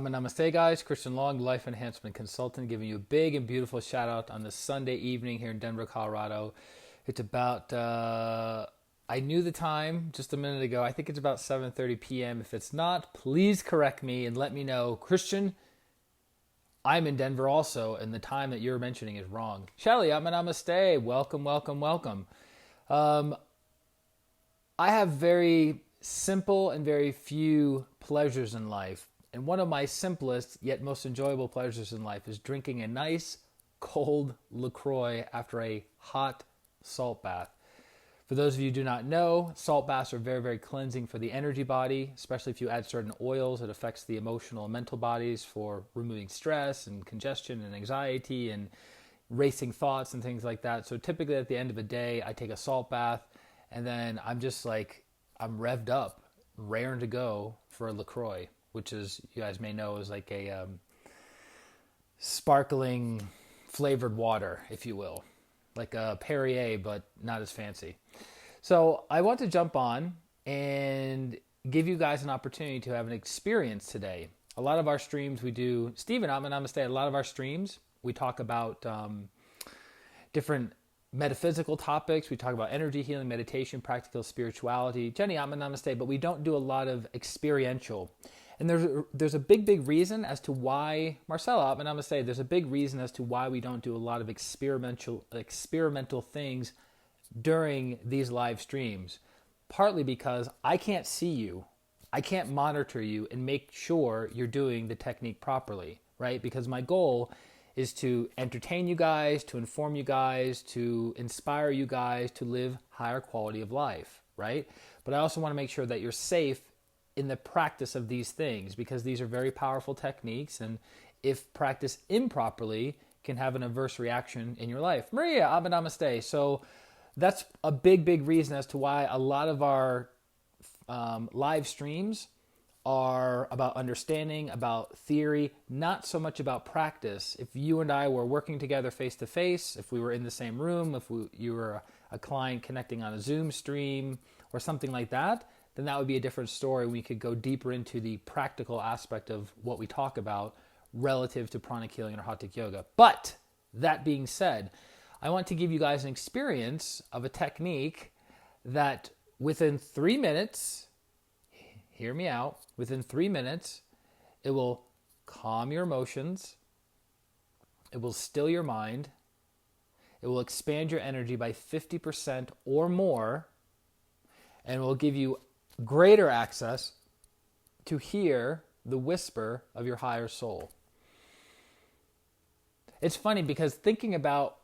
Namaste, guys. ChristianRLong, Life Enhancement Consultant, giving you a big and beautiful shout out on this Sunday evening here in Denver, Colorado. It's about, I knew the time just a minute ago. I think it's about 7:30 p.m. If it's not, please correct me and let me know. Christian, I'm in Denver also, and the time that you're mentioning is wrong. Shelly, Namaste. Welcome, welcome, welcome. I have very simple and very few pleasures in life. And one of my simplest yet most enjoyable pleasures in life is drinking a nice cold LaCroix after a hot salt bath. For those of you who do not know, salt baths are very, very cleansing for the energy body, especially if you add certain oils. It affects the emotional and mental bodies for removing stress and congestion and anxiety and racing thoughts and things like that. So typically at the end of a day, I take a salt bath and then I'm just like, I'm revved up, raring to go for a LaCroix, which is, you guys may know, is like a sparkling flavored water, if you will. Like a Perrier, but not as fancy. So I want to jump on and give you guys an opportunity to have an experience today. A lot of our streams we do, Stephen, Namaste, a lot of our streams, we talk about different metaphysical topics. We talk about energy healing, meditation, practical spirituality. Jenny, Namaste, but we don't do a lot of experiential. And there's a big reason as to why, Marcella, Namaste, there's a big reason as to why we don't do a lot of experimental things during these live streams. Partly because I can't see you. I can't monitor you and make sure you're doing the technique properly, right? Because my goal is to entertain you guys, to inform you guys, to inspire you guys to live higher quality of life, right? But I also want to make sure that you're safe in the practice of these things, because these are very powerful techniques, and if practiced improperly, can have an adverse reaction in your life. Maria, Namaste. So that's a big reason as to why a lot of our live streams are about understanding, about theory, not so much about practice. If you and I were working together face to face, if we were in the same room, if you were a client connecting on a Zoom stream or something like that, then that would be a different story. We could go deeper into the practical aspect of what we talk about relative to pranic healing or Hatha yoga. But that being said, I want to give you guys an experience of a technique that within 3 minutes, hear me out, within 3 minutes, it will calm your emotions, it will still your mind, it will expand your energy by 50% or more, and will give you greater access to hear the whisper of your higher soul. It's funny because thinking about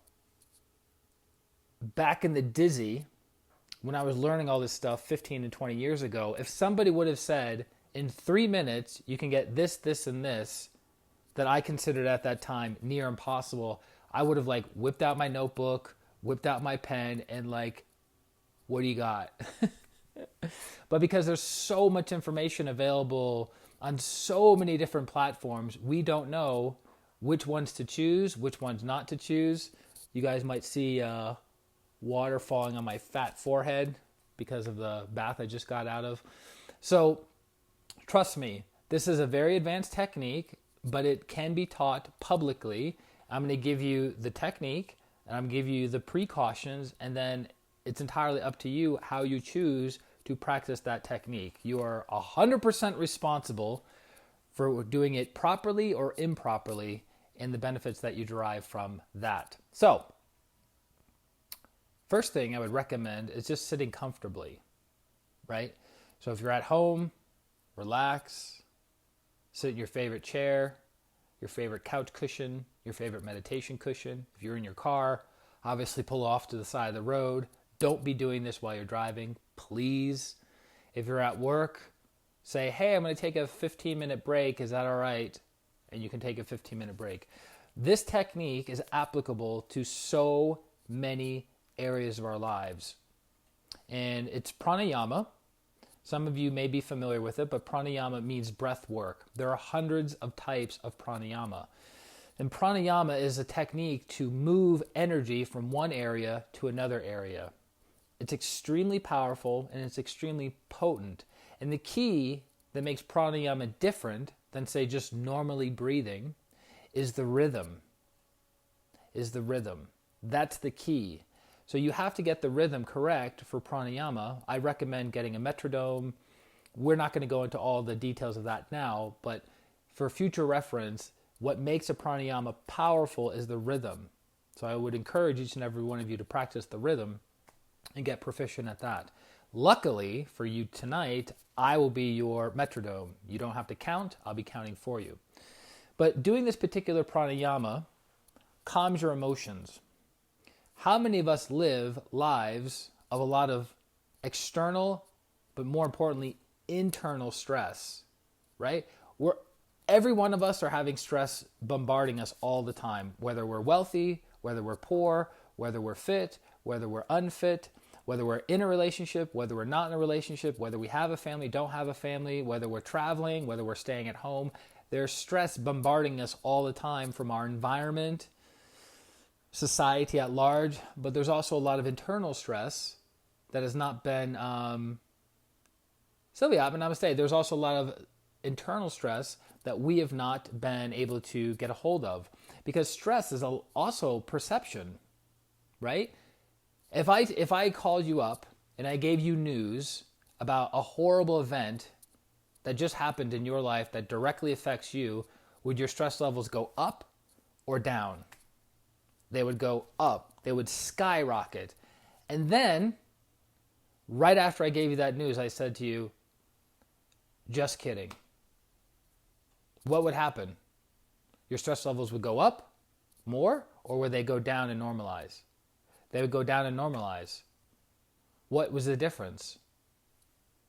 back in the dizzy, when I was learning all this stuff 15 and 20 years ago, if somebody would have said, in 3 minutes, you can get this, this, and this, that I considered at that time near impossible, I would have whipped out my notebook, whipped out my pen, and what do you got? But because there's so much information available on so many different platforms, we don't know which ones to choose, which ones not to choose. You guys might see water falling on my fat forehead because of the bath I just got out of. So trust me, this is a very advanced technique, but it can be taught publicly. I'm going to give you the technique, and I'm going to give you the precautions, and then it's entirely up to you how you choose to practice that technique. You are 100% responsible for doing it properly or improperly and the benefits that you derive from that. So, first thing I would recommend is just sitting comfortably, right? So if you're at home, relax, sit in your favorite chair, your favorite couch cushion, your favorite meditation cushion. If you're in your car, obviously pull off to the side of the road. Don't be doing this while you're driving, please. If you're at work, say, hey, I'm going to take a 15-minute break. Is that all right? And you can take a 15-minute break. This technique is applicable to so many areas of our lives. And it's pranayama. Some of you may be familiar with it, but pranayama means breath work. There are hundreds of types of pranayama. And pranayama is a technique to move energy from one area to another area. It's extremely powerful and it's extremely potent. And the key that makes pranayama different than, say, just normally breathing is the rhythm. That's the key. So you have to get the rhythm correct for pranayama. I recommend getting a metronome. We're not going to go into all the details of that now, but for future reference, what makes a pranayama powerful is the rhythm. So I would encourage each and every one of you to practice the rhythm and get proficient at that. Luckily for you tonight, I will be your metronome. You don't have to count. I'll be counting for you. But doing this particular pranayama calms your emotions. How many of us live lives of a lot of external, but more importantly, internal stress, right? Every one of us are having stress bombarding us all the time, whether we're wealthy, whether we're poor, whether we're fit, whether we're unfit, whether we're in a relationship, whether we're not in a relationship, whether we have a family, don't have a family, whether we're traveling, whether we're staying at home. There's stress bombarding us all the time from our environment, society at large, but there's also a lot of internal stress that has not been... Sylvia, namaste. There's also a lot of internal stress that we have not been able to get a hold of, because stress is also perception, right? If I called you up and I gave you news about a horrible event that just happened in your life that directly affects you, would your stress levels go up or down? They would go up. They would skyrocket. And then, right after I gave you that news, I said to you, just kidding. What would happen? Your stress levels would go up more, or would they go down and normalize? They would go down and normalize. What was the difference?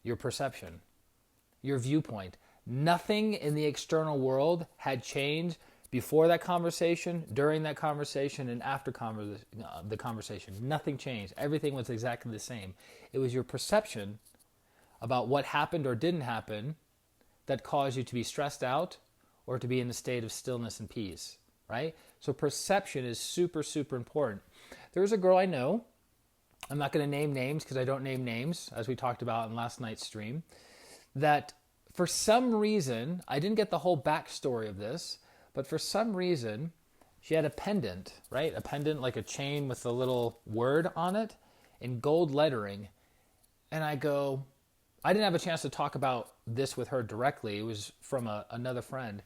Your perception, your viewpoint. Nothing in the external world had changed before that conversation, during that conversation, and after the conversation. Nothing changed. Everything was exactly the same. It was your perception about what happened or didn't happen that caused you to be stressed out or to be in a state of stillness and peace, right? So perception is super, super important. There's a girl I know, I'm not going to name names because I don't name names, as we talked about in last night's stream, that for some reason, I didn't get the whole backstory of this, but for some reason, she had a pendant, right? A pendant like a chain with a little word on it in gold lettering. And I didn't have a chance to talk about this with her directly. It was from another friend.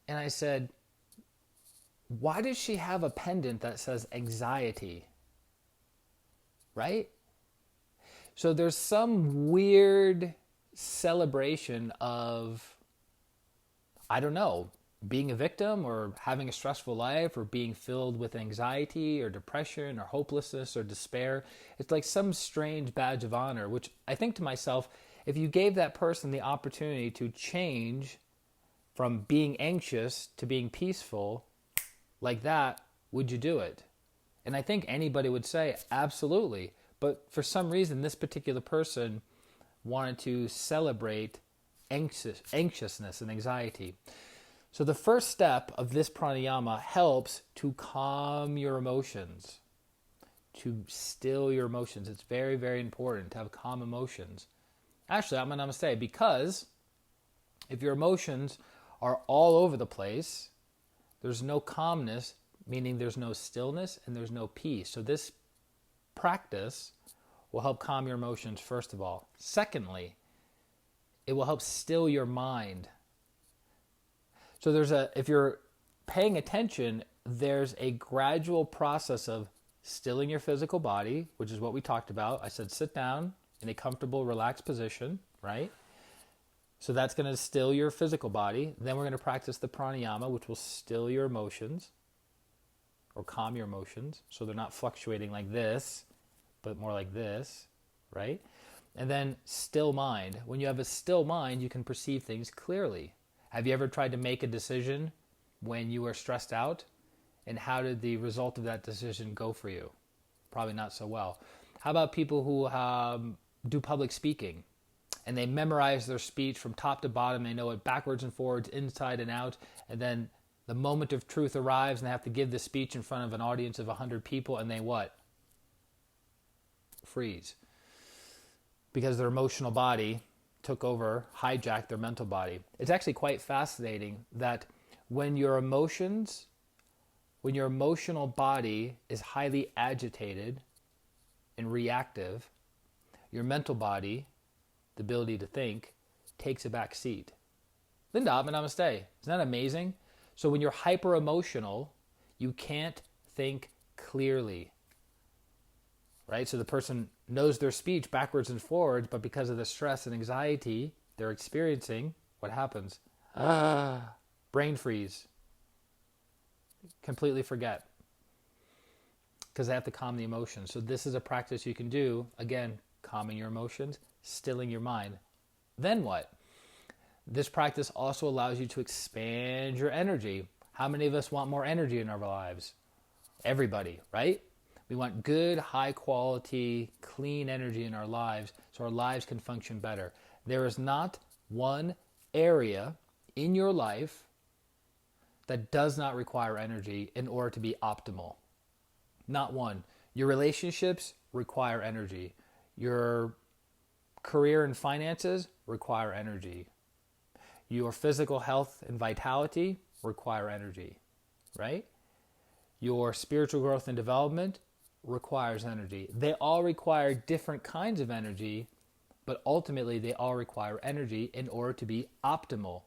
And I said, why does she have a pendant that says anxiety? Right? So there's some weird celebration of, I don't know, being a victim or having a stressful life or being filled with anxiety or depression or hopelessness or despair. It's like some strange badge of honor, which I think to myself, if you gave that person the opportunity to change from being anxious to being peaceful like that, would you do it? And I think anybody would say, absolutely. But for some reason, this particular person wanted to celebrate anxiousness and anxiety. So the first step of this pranayama helps to calm your emotions, to still your emotions. It's very, very important to have calm emotions. Actually, I'm going to say, because if your emotions are all over the place, there's no calmness, meaning there's no stillness and there's no peace. So this practice will help calm your emotions, first of all. Secondly, it will help still your mind. So if you're paying attention, there's a gradual process of stilling your physical body, which is what we talked about. I said sit down in a comfortable, relaxed position, right? So that's going to still your physical body. Then we're going to practice the pranayama, which will still your emotions or calm your emotions so they're not fluctuating like this, but more like this, right? And then still mind. When you have a still mind, you can perceive things clearly. Have you ever tried to make a decision when you were stressed out? And how did the result of that decision go for you? Probably not so well. How about people who do public speaking and they memorize their speech from top to bottom? They know it backwards and forwards, inside and out. And then the moment of truth arrives and they have to give the speech in front of an audience of 100 people, and they what? Freeze. Because their emotional body took over, hijacked their mental body. It's actually quite fascinating that when your emotional body is highly agitated and reactive, your mental body, the ability to think, takes a back seat. Linda, namaste. Isn't that amazing? So when you're hyper emotional, you can't think clearly. Right? So the person knows their speech backwards and forwards, but because of the stress and anxiety they're experiencing, what happens? Brain freeze. Completely forget. Because they have to calm the emotions. So this is a practice you can do. Again, calming your emotions, stilling your mind. Then what? This practice also allows you to expand your energy. How many of us want more energy in our lives? Everybody, right? We want good, high quality, clean energy in our lives so our lives can function better. There is not one area in your life that does not require energy in order to be optimal. Not one. Your relationships require energy. Your career and finances require energy. Your physical health and vitality require energy, right? Your spiritual growth and development requires energy. They all require different kinds of energy, but ultimately they all require energy in order to be optimal.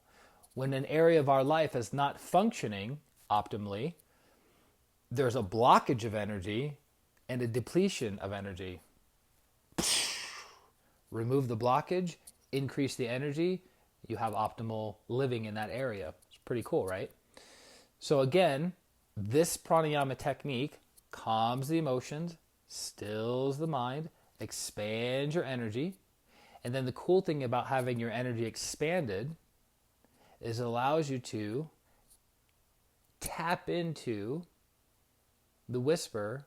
When an area of our life is not functioning optimally, there's a blockage of energy and a depletion of energy. Remove the blockage, increase the energy, you have optimal living in that area. It's pretty cool, right? So again, this pranayama technique calms the emotions, stills the mind, expands your energy. And then the cool thing about having your energy expanded is it allows you to tap into the whisper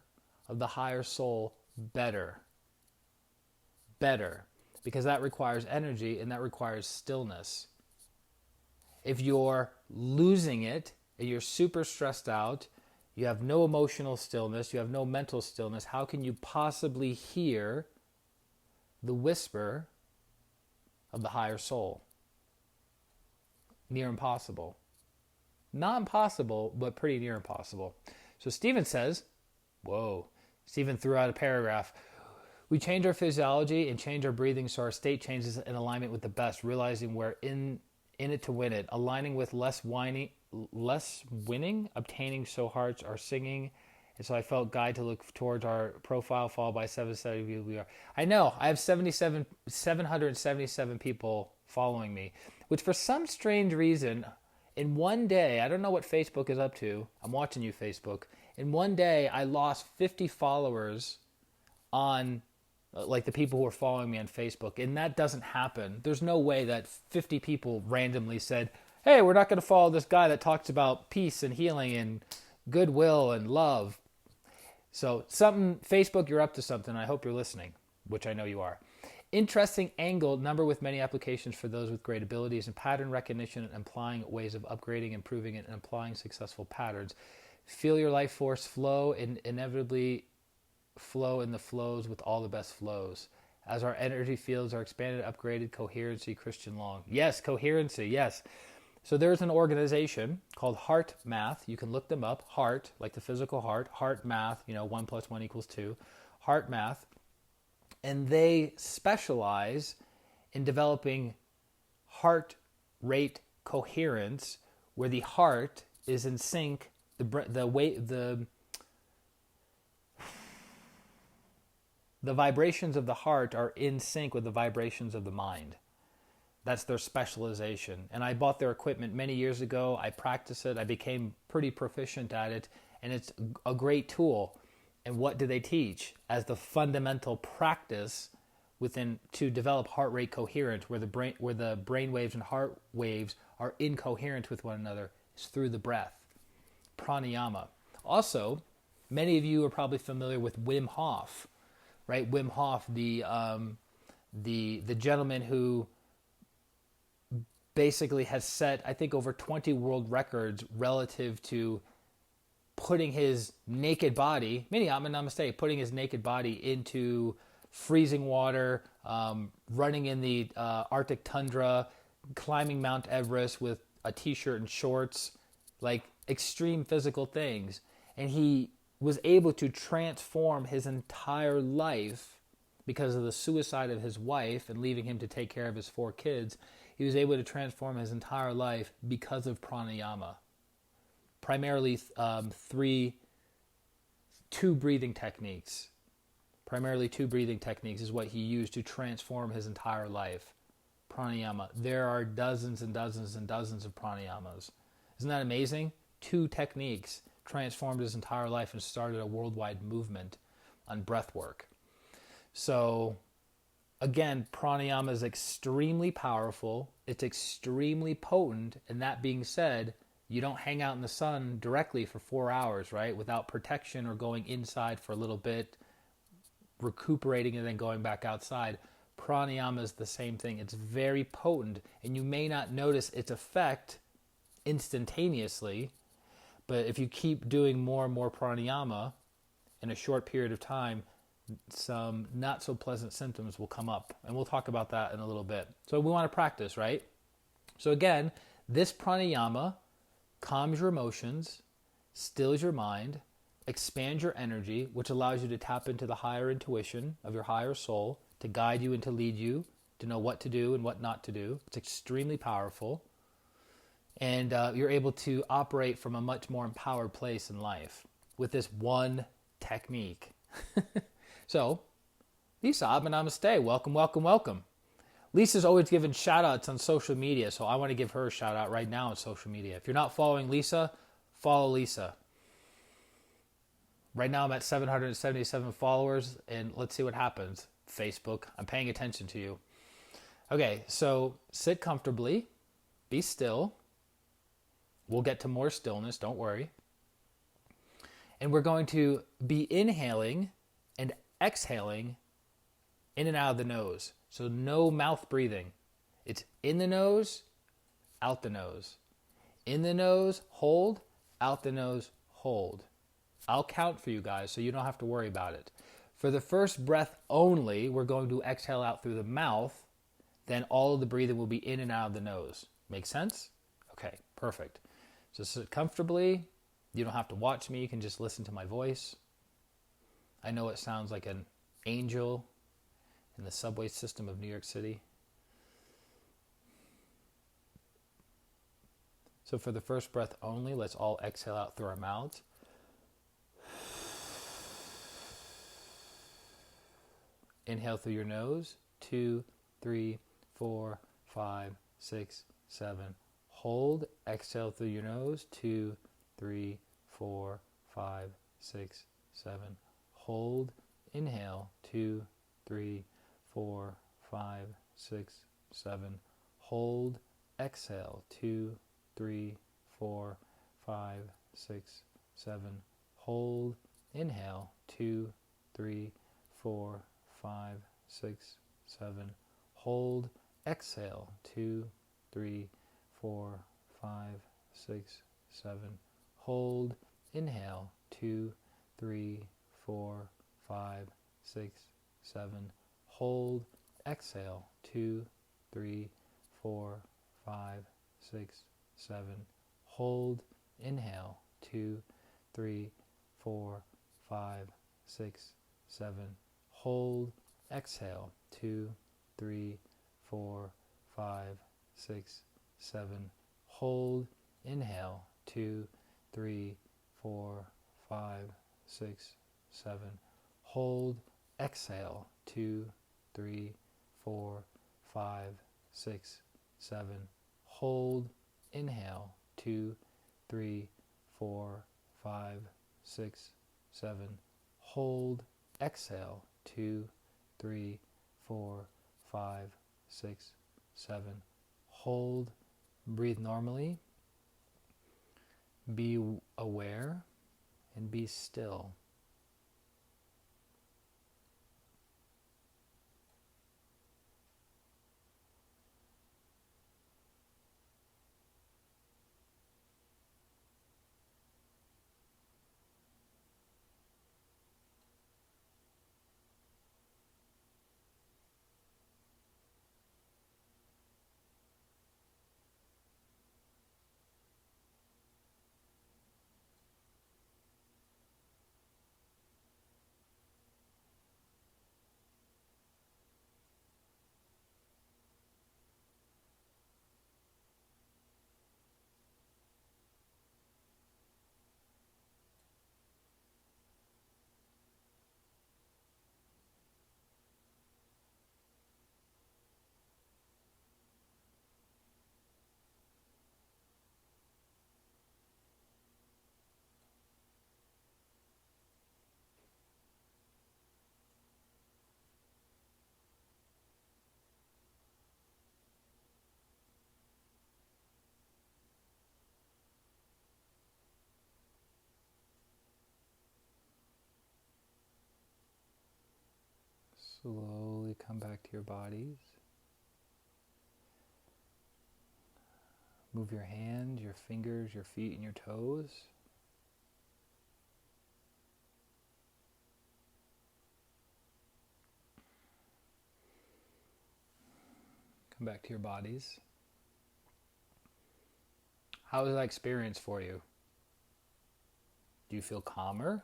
of the higher soul better. Because that requires energy and that requires stillness. If you're losing it and you're super stressed out, you have no emotional stillness, you have no mental stillness, how can you possibly hear the whisper of the higher soul? Near impossible. Not impossible, but pretty near impossible. So Stephen says, whoa, Stephen threw out a paragraph. We change our physiology and change our breathing so our state changes in alignment with the best, realizing we're in it to win it, aligning with less winning, obtaining so hearts are singing. And so I felt guide to look towards our profile, followed by 770 we are. I know, I have 777 people following me, which for some strange reason, in one day, I don't know what Facebook is up to. I'm watching you, Facebook. In one day, I lost 50 followers on like the people who are following me on Facebook. And that doesn't happen. There's no way that 50 people randomly said, hey, we're not going to follow this guy that talks about peace and healing and goodwill and love. So Facebook, you're up to something. I hope you're listening, which I know you are. Interesting angle, number with many applications for those with great abilities and pattern recognition and applying ways of upgrading, improving it, and applying successful patterns. Feel your life force flow and inevitably flow in the flows with all the best flows. As our energy fields are expanded, upgraded, coherency, ChristianRLong. Yes, coherency, yes. So there's an organization called Heart Math. You can look them up. Heart, like the physical heart. Heart Math, 1 + 1 = 2. Heart Math. And they specialize in developing heart rate coherence, where the heart is in sync. The vibrations of the heart are in sync with the vibrations of the mind. That's their specialization. And I bought their equipment many years ago. I practiced it. I became pretty proficient at it. And it's a great tool. And what do they teach? As the fundamental practice to develop heart rate coherence, where the brain waves and heart waves are incoherent with one another, is through the breath. Pranayama. Also, many of you are probably familiar with Wim Hof. Right, Wim Hof, the gentleman who basically has set, I think, over 20 world records relative to putting his naked body, putting his naked body into freezing water, running in the Arctic tundra, climbing Mount Everest with a t-shirt and shorts, like extreme physical things. And he was able to transform his entire life because of the suicide of his wife and leaving him to take care of his 4 kids. He was able to transform his entire life because of pranayama. Primarily two breathing techniques. Primarily 2 breathing techniques is what he used to transform his entire life. Pranayama. There are dozens and dozens and dozens of pranayamas. Isn't that amazing? 2 techniques transformed his entire life and started a worldwide movement on breath work. So, again, pranayama is extremely powerful. It's extremely potent. And that being said, you don't hang out in the sun directly for 4 hours, right? Without protection or going inside for a little bit, recuperating and then going back outside. Pranayama is the same thing. It's very potent, and you may not notice its effect instantaneously, but if you keep doing more and more pranayama in a short period of time, some not so pleasant symptoms will come up, and we'll talk about that in a little bit. So we want to practice, right? So again, this pranayama calms your emotions, stills your mind, expands your energy, which allows you to tap into the higher intuition of your higher soul, to guide you and to lead you, to know what to do and what not to do. It's extremely powerful. And you're able to operate from a much more empowered place in life with this one technique. So, Lisa, Abba Namaste. Welcome, welcome, welcome. Lisa's always giving shout-outs on social media, so I want to give her a shout-out right now on social media. If you're not following Lisa, follow Lisa. Right now I'm at 777 followers, and let's see what happens. Facebook, I'm paying attention to you. Okay, so sit comfortably, be still. We'll get to more stillness, don't worry. And we're going to be inhaling and exhaling in and out of the nose. So no mouth breathing. It's in the nose, out the nose. In the nose, hold, out the nose, hold. I'll count for you guys so you don't have to worry about it. For the first breath only, we're going to exhale out through the mouth. Then all of the breathing will be in and out of the nose. Make sense? Okay, perfect. So sit comfortably. You don't have to watch me. You can just listen to my voice. I know it sounds like an angel in the subway system of New York City. So for the first breath only, let's all exhale out through our mouths. Inhale through your nose. 2, 3, 4, 5, 6, 7. Hold. Exhale through your nose. 2, 3, 4, 5, 6, 7. Hold. Inhale. 2, 3, 4, 5, 6, 7. Hold. Exhale. 2, 3, 4, 5, 6, 7. Hold. Inhale. 2, 3, 4, 5, 6, 7. Hold. Exhale. 2, 3, 4, 5, 6, 7. Hold. Inhale. 2, 3, 4, 5, 6, 7. Hold. Exhale. 2, 3, 4, 5, 6, 7. Hold. Inhale. 2, 3, 4, 5, 6, 7. Hold. Exhale. 2, 3, 4, 5, 6, 7. Hold. Inhale. 2, 3, 4, 5, 6, 7. Hold. Exhale. 2, 3, 4, 5, 6, 7. Hold. Inhale. 2, 3, 4, 5, 6, 7. Hold. Exhale. 2, 3, 4, 5, 6, 7. Hold. Breathe normally. Be aware and be still. Slowly come back to your bodies. Move your hands, your fingers, your feet, and your toes. Come back to your bodies. How was that experience for you? Do you feel calmer?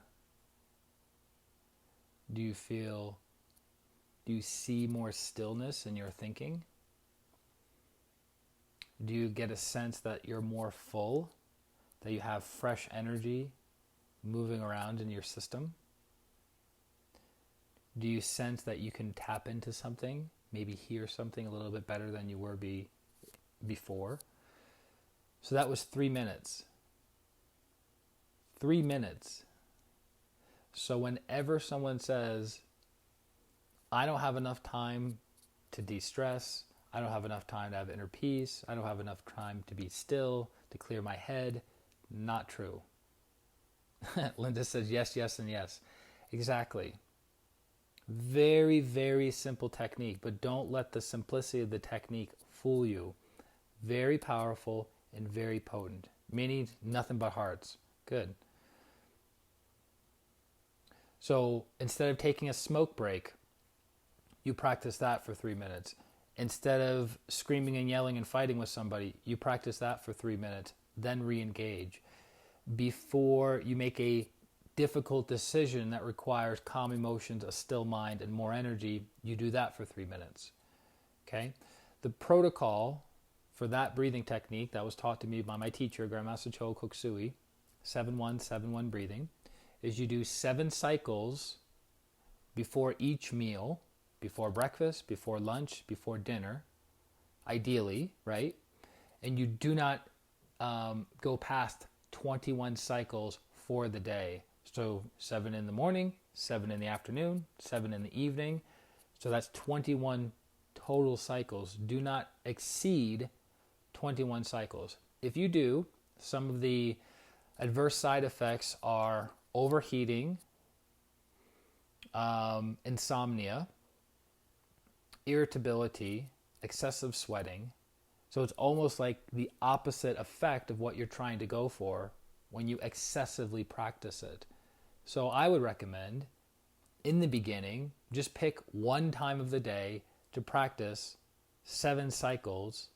Do you see more stillness in your thinking? Do you get a sense that you're more full, that you have fresh energy moving around in your system? Do you sense that you can tap into something, maybe hear something a little bit better than you were before? So that was 3 minutes. 3 minutes. So whenever someone says, I don't have enough time to de-stress, I don't have enough time to have inner peace, I don't have enough time to be still, to clear my head, not true. Linda says yes, yes, and yes. Exactly. Very, very simple technique, but don't let the simplicity of the technique fool you. Very powerful and very potent, meaning nothing but hearts. Good. So instead of taking a smoke break, you practice that for 3 minutes. Instead of screaming and yelling and fighting with somebody, you practice that for 3 minutes, then re-engage. Before you make a difficult decision that requires calm emotions, a still mind, and more energy, you do that for 3 minutes. Okay? The protocol for that breathing technique that was taught to me by my teacher, Grandmaster Cho Koksui, 7-1-7-1 breathing, is you do 7 cycles before each meal, before breakfast, before lunch, before dinner, ideally, right? And you do not go past 21 cycles for the day. So 7 in the morning, 7 in the afternoon, 7 in the evening. So that's 21 total cycles. Do not exceed 21 cycles. If you do, some of the adverse side effects are overheating, insomnia, irritability, excessive sweating. So it's almost like the opposite effect of what you're trying to go for when you excessively practice it. So I would recommend, in the beginning, just pick one time of the day to practice 7 cycles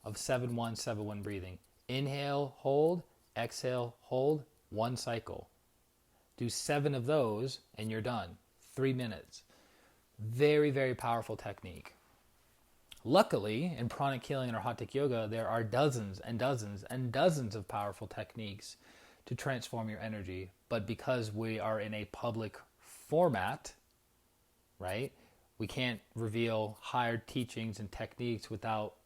of 7-1-7-1 breathing. Inhale, hold, exhale, hold, 1 cycle. Do 7 of those and you're done. 3 minutes. Very, very powerful technique. Luckily, in pranic healing and Arhatic yoga, there are dozens and dozens and dozens of powerful techniques to transform your energy. But because we are in a public format, right, we can't reveal higher teachings and techniques without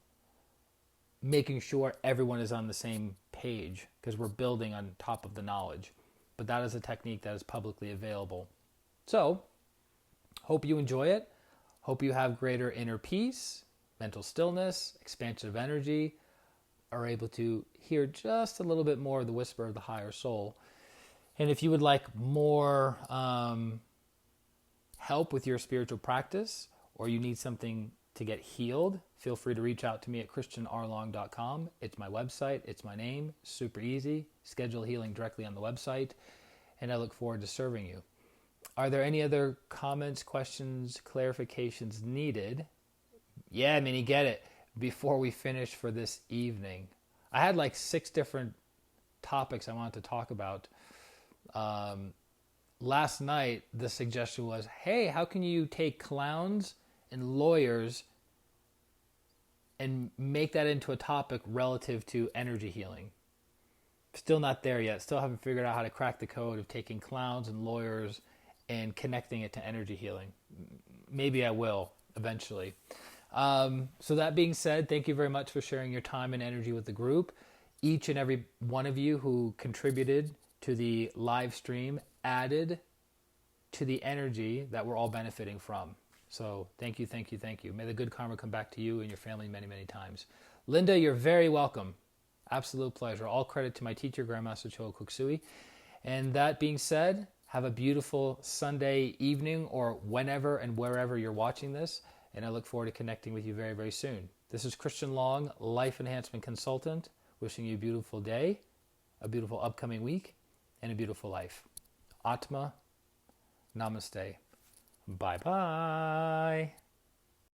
making sure everyone is on the same page, because we're building on top of the knowledge. But that is a technique that is publicly available. So, hope you enjoy it. Hope you have greater inner peace, mental stillness, expansion of energy, are able to hear just a little bit more of the whisper of the higher soul. And if you would like more help with your spiritual practice, or you need something to get healed, feel free to reach out to me at ChristianRLong.com. It's my website. It's my name. Super easy. Schedule healing directly on the website. And I look forward to serving you. Are there any other comments, questions, clarifications needed? Yeah, Minnie, get it. Before we finish for this evening. I had like 6 different topics I wanted to talk about. Last night, the suggestion was, hey, how can you take clowns and lawyers and make that into a topic relative to energy healing? Still not there yet. Still haven't figured out how to crack the code of taking clowns and lawyers and connecting it to energy healing. Maybe I will eventually. So that being said, thank you very much for sharing your time and energy with the group. Each and every one of you who contributed to the live stream added to the energy that we're all benefiting from. So thank you, thank you, thank you. May the good karma come back to you and your family many, many times. Linda, you're very welcome. Absolute pleasure. All credit to my teacher, Grandmaster Cho Koksui. And that being said, Have a beautiful Sunday evening or whenever and wherever you're watching this. And I look forward to connecting with you very, very soon. This is Christian Long, Life Enhancement Consultant, wishing you a beautiful day, a beautiful upcoming week, and a beautiful life. Atma, Namaste. Bye-bye.